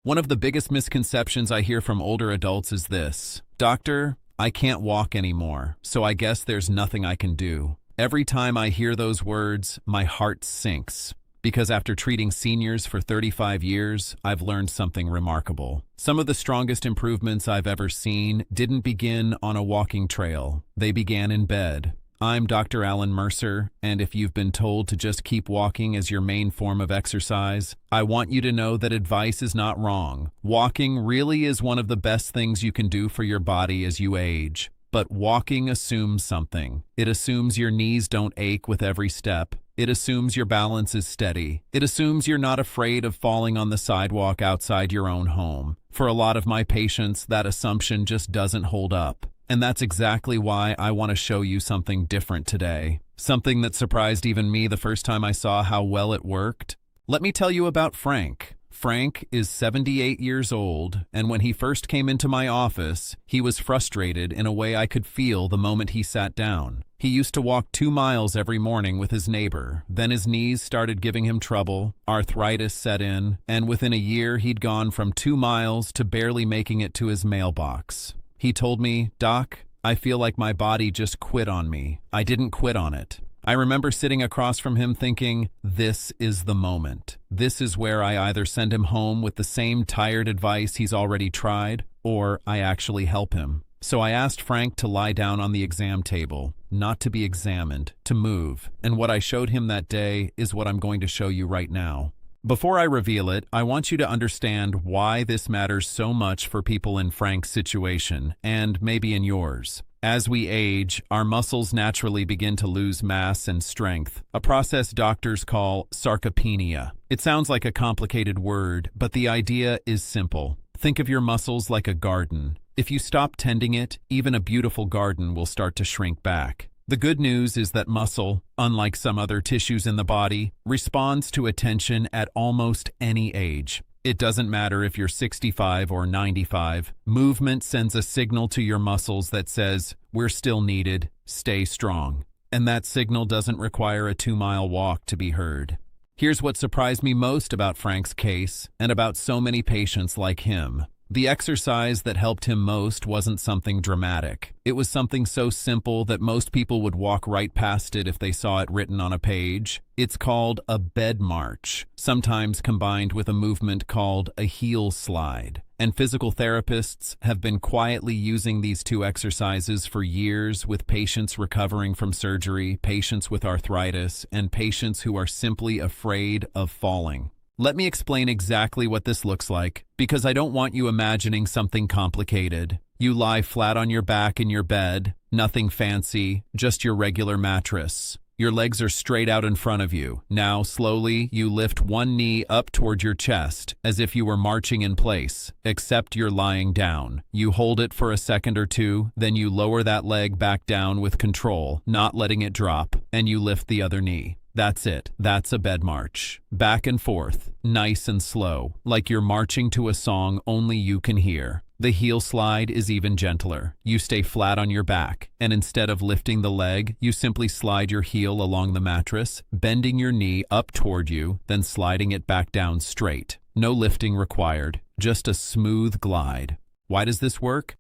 One of the biggest misconceptions I hear from older adults is this: "Doctor, I can't walk anymore, so I guess there's nothing I can do." Every time I hear those words, my heart sinks. Because after treating seniors for 35 years, I've learned something remarkable. Some of the strongest improvements I've ever seen didn't begin on a walking trail. They began in bed. I'm Dr. Alan Mercer, and if you've been told to just keep walking as your main form of exercise, I want you to know that advice is not wrong. Walking really is one of the best things you can do for your body as you age. But walking assumes something. It assumes your knees don't ache with every step. It assumes your balance is steady. It assumes you're not afraid of falling on the sidewalk outside your own home. For a lot of my patients, that assumption just doesn't hold up. And that's exactly why I want to show you something different today. Something that surprised even me the first time I saw how well it worked. Let me tell you about Frank. Frank is 78 years old, and when he first came into my office, he was frustrated in a way I could feel the moment he sat down. He used to walk 2 miles every morning with his neighbor. Then his knees started giving him trouble, arthritis set in, and within a year he'd gone from 2 miles to barely making it to his mailbox. He told me, "Doc, I feel like my body just quit on me. I didn't quit on it." I remember sitting across from him thinking, this is the moment. This is where I either send him home with the same tired advice he's already tried, or I actually help him. So I asked Frank to lie down on the exam table, not to be examined, to move. And what I showed him that day is what I'm going to show you right now. Before I reveal it, I want you to understand why this matters so much for people in Frank's situation, and maybe in yours. As we age, our muscles naturally begin to lose mass and strength, a process doctors call sarcopenia. It sounds like a complicated word, but the idea is simple. Think of your muscles like a garden. If you stop tending it, even a beautiful garden will start to shrink back. The good news is that muscle, unlike some other tissues in the body, responds to attention at almost any age. It doesn't matter if you're 65 or 95. Movement sends a signal to your muscles that says, "We're still needed, stay strong." And that signal doesn't require a 2-mile walk to be heard. Here's what surprised me most about Frank's case, and about so many patients like him. The exercise that helped him most wasn't something dramatic. It was something so simple that most people would walk right past it if they saw it written on a page. It's called a bed march, sometimes combined with a movement called a heel slide. And physical therapists have been quietly using these two exercises for years with patients recovering from surgery, patients with arthritis, and patients who are simply afraid of falling. Let me explain exactly what this looks like, because I don't want you imagining something complicated. You lie flat on your back in your bed, nothing fancy, just your regular mattress. Your legs are straight out in front of you. Now, slowly, you lift one knee up toward your chest, as if you were marching in place, except you're lying down. You hold it for a second or two, then you lower that leg back down with control, not letting it drop, and you lift the other knee. That's it. That's a bed march. Back and forth, nice and slow, like you're marching to a song only you can hear. The heel slide is even gentler. You stay flat on your back, and instead of lifting the leg, you simply slide your heel along the mattress, bending your knee up toward you, then sliding it back down straight. No lifting required, just a smooth glide. Why does this work?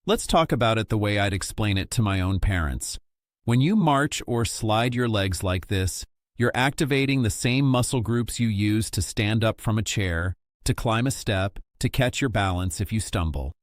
Let's talk about it the way I'd explain it to my own parents. When you march or slide your legs like this, you're activating the same muscle groups you use to stand up from a chair, to climb a step, to catch your balance if you stumble.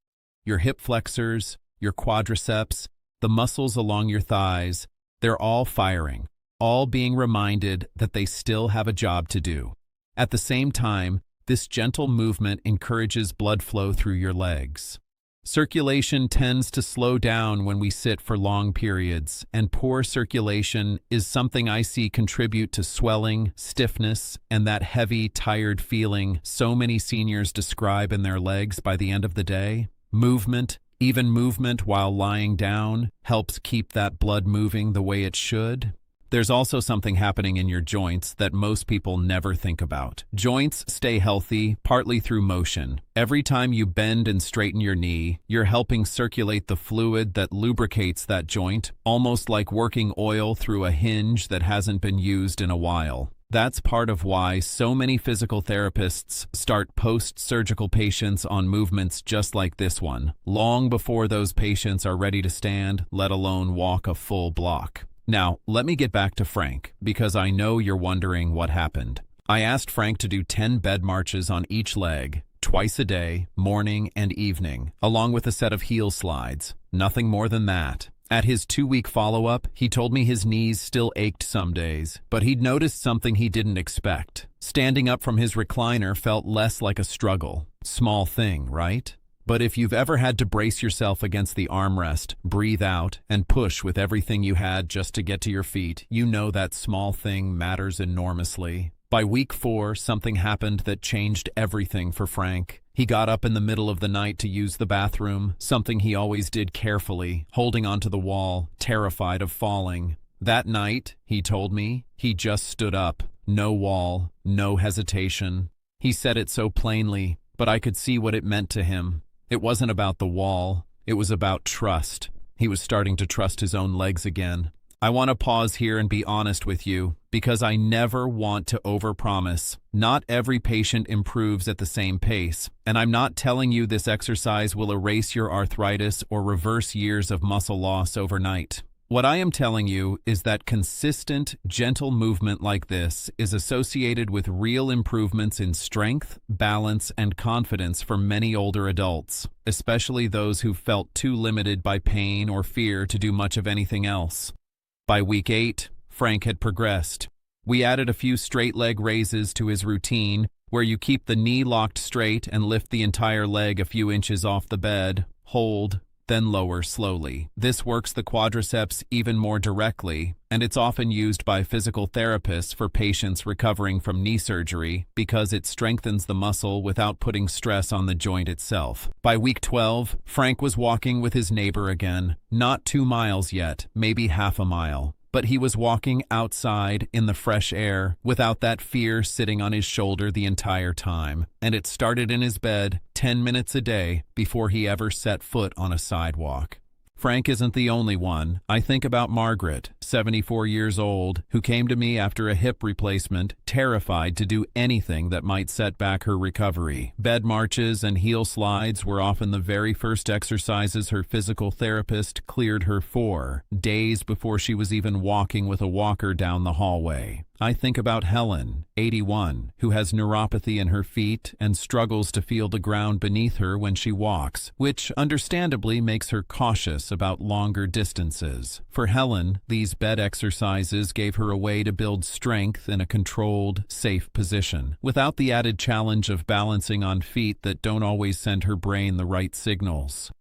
Your hip flexors, your quadriceps, the muscles along your thighs, they're all firing, all being reminded that they still have a job to do. At the same time, this gentle movement encourages blood flow through your legs. Circulation tends to slow down when we sit for long periods, and poor circulation is something I see contribute to swelling, stiffness, and that heavy, tired feeling so many seniors describe in their legs by the end of the day. Movement, even movement while lying down, helps keep that blood moving the way it should. There's also something happening in your joints that most people never think about. Joints stay healthy partly through motion. Every time you bend and straighten your knee, you're helping circulate the fluid that lubricates that joint, almost like working oil through a hinge that hasn't been used in a while. That's part of why so many physical therapists start post-surgical patients on movements just like this one, long before those patients are ready to stand, let alone walk a full block. Now, let me get back to Frank, because I know you're wondering what happened. I asked Frank to do 10 bed marches on each leg, twice a day, morning and evening, along with a set of heel slides. Nothing more than that. At his 2-week follow-up, he told me his knees still ached some days, but he'd noticed something he didn't expect. Standing up from his recliner felt less like a struggle. Small thing, right? But if you've ever had to brace yourself against the armrest, breathe out, and push with everything you had just to get to your feet, you know that small thing matters enormously. By week 4, something happened that changed everything for Frank. He got up in the middle of the night to use the bathroom, something he always did carefully, holding onto the wall, terrified of falling. That night, he told me, he just stood up. No wall, no hesitation. He said it so plainly, but I could see what it meant to him. It wasn't about the wall, it was about trust. He was starting to trust his own legs again. I want to pause here and be honest with you, because I never want to overpromise. Not every patient improves at the same pace, and I'm not telling you this exercise will erase your arthritis or reverse years of muscle loss overnight. What I am telling you is that consistent, gentle movement like this is associated with real improvements in strength, balance, and confidence for many older adults, especially those who felt too limited by pain or fear to do much of anything else. By week 8, Frank had progressed. We added a few straight leg raises to his routine, where you keep the knee locked straight and lift the entire leg a few inches off the bed, hold, then lower slowly. This works the quadriceps even more directly, and it's often used by physical therapists for patients recovering from knee surgery because it strengthens the muscle without putting stress on the joint itself. By week 12, Frank was walking with his neighbor again. Not 2 miles yet, maybe half a mile. But he was walking outside in the fresh air without that fear sitting on his shoulder the entire time. And it started in his bed 10 minutes a day before he ever set foot on a sidewalk. Frank isn't the only one. I think about Margaret, 74 years old, who came to me after a hip replacement, terrified to do anything that might set back her recovery. Bed marches and heel slides were often the very first exercises her physical therapist cleared her for, days before she was even walking with a walker down the hallway. I think about Helen, 81, who has neuropathy in her feet and struggles to feel the ground beneath her when she walks, which understandably makes her cautious about longer distances. For Helen, these bed exercises gave her a way to build strength in a controlled, safe position, without the added challenge of balancing on feet that don't always send her brain the right signals.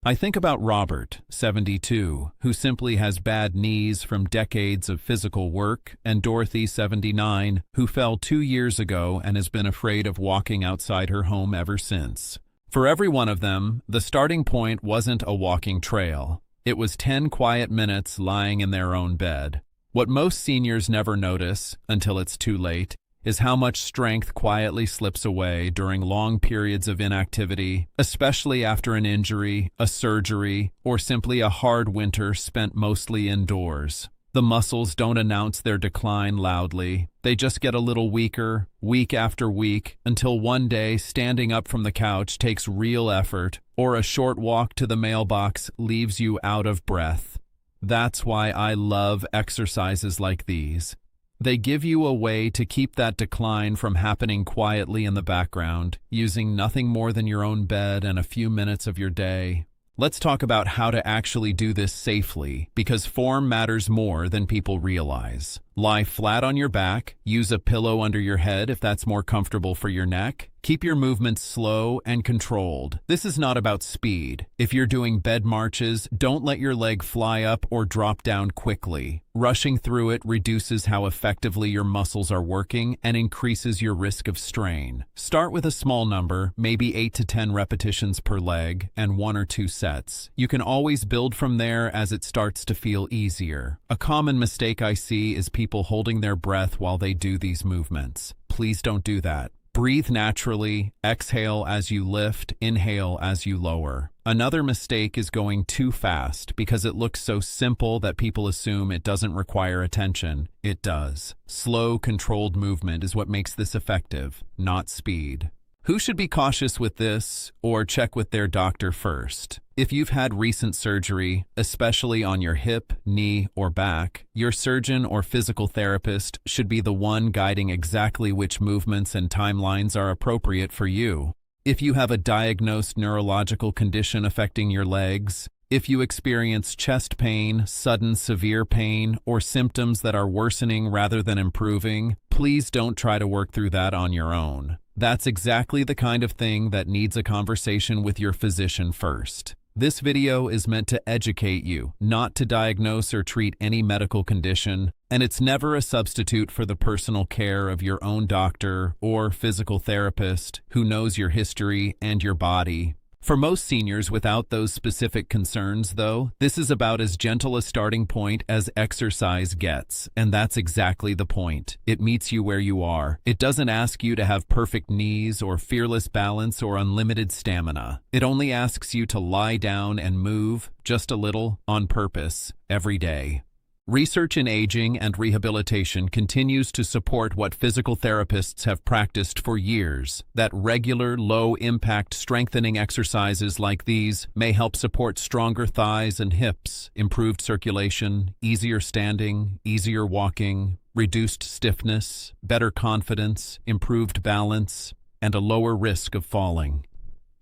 I think about Robert, 72, who simply has bad knees from decades of physical work, and Dorothy, 79, who fell 2 years ago and has been afraid of walking outside her home ever since. For every one of them, the starting point wasn't a walking trail. It was 10 quiet minutes lying in their own bed. What most seniors never notice, until it's too late, is how much strength quietly slips away during long periods of inactivity, especially after an injury, a surgery, or simply a hard winter spent mostly indoors. The muscles don't announce their decline loudly. They just get a little weaker, week after week, until one day standing up from the couch takes real effort, or a short walk to the mailbox leaves you out of breath. That's why I love exercises like these. They give you a way to keep that decline from happening quietly in the background, using nothing more than your own bed and a few minutes of your day. Let's talk about how to actually do this safely, because form matters more than people realize. Lie flat on your back, use a pillow under your head if that's more comfortable for your neck. Keep your movements slow and controlled. This is not about speed. If you're doing bed marches, don't let your leg fly up or drop down quickly. Rushing through it reduces how effectively your muscles are working and increases your risk of strain. Start with a small number, maybe 8 to 10 repetitions per leg, and 1 or 2 sets. You can always build from there as it starts to feel easier. A common mistake I see is people holding their breath while they do these movements. Please don't do that. Breathe naturally, exhale as you lift, inhale as you lower. Another mistake is going too fast because it looks so simple that people assume it doesn't require attention. It does. Slow, controlled movement is what makes this effective, not speed. Who should be cautious with this or check with their doctor first? If you've had recent surgery, especially on your hip, knee, or back, your surgeon or physical therapist should be the one guiding exactly which movements and timelines are appropriate for you. If you have a diagnosed neurological condition affecting your legs, if you experience chest pain, sudden severe pain, or symptoms that are worsening rather than improving, please don't try to work through that on your own. That's exactly the kind of thing that needs a conversation with your physician first. This video is meant to educate you, not to diagnose or treat any medical condition, and it's never a substitute for the personal care of your own doctor or physical therapist who knows your history and your body. For most seniors without those specific concerns, though, this is about as gentle a starting point as exercise gets, and that's exactly the point. It meets you where you are. It doesn't ask you to have perfect knees or fearless balance or unlimited stamina. It only asks you to lie down and move, just a little, on purpose, every day. Research in aging and rehabilitation continues to support what physical therapists have practiced for years, that regular, low-impact strengthening exercises like these may help support stronger thighs and hips, improved circulation, easier standing, easier walking, reduced stiffness, better confidence, improved balance, and a lower risk of falling.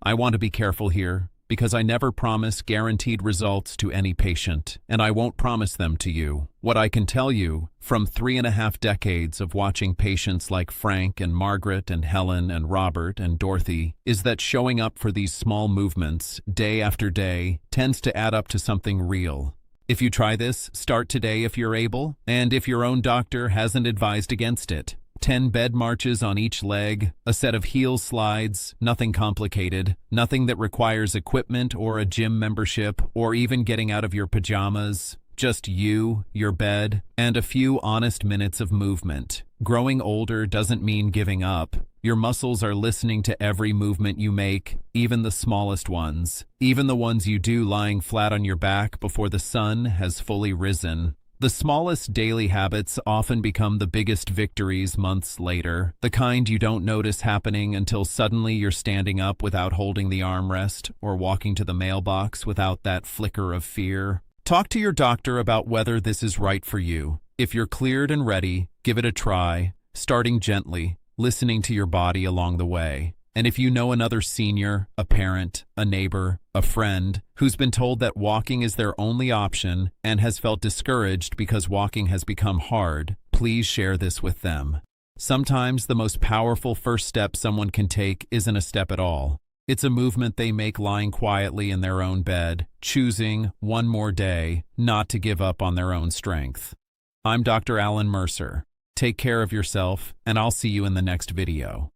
I want to be careful here, because I never promise guaranteed results to any patient, and I won't promise them to you. What I can tell you, from 3.5 decades of watching patients like Frank and Margaret and Helen and Robert and Dorothy, is that showing up for these small movements, day after day, tends to add up to something real. If you try this, start today if you're able, and if your own doctor hasn't advised against it. 10 bed marches on each leg, a set of heel slides, nothing complicated, nothing that requires equipment or a gym membership or even getting out of your pajamas. Just you, your bed, and a few honest minutes of movement. Growing older doesn't mean giving up. Your muscles are listening to every movement you make, even the smallest ones, even the ones you do lying flat on your back before the sun has fully risen. The smallest daily habits often become the biggest victories months later, the kind you don't notice happening until suddenly you're standing up without holding the armrest or walking to the mailbox without that flicker of fear. Talk to your doctor about whether this is right for you. If you're cleared and ready, give it a try, starting gently, listening to your body along the way. And if you know another senior, a parent, a neighbor, a friend, who's been told that walking is their only option and has felt discouraged because walking has become hard, please share this with them. Sometimes the most powerful first step someone can take isn't a step at all. It's a movement they make lying quietly in their own bed, choosing, one more day, not to give up on their own strength. I'm Dr. Alan Mercer. Take care of yourself, and I'll see you in the next video.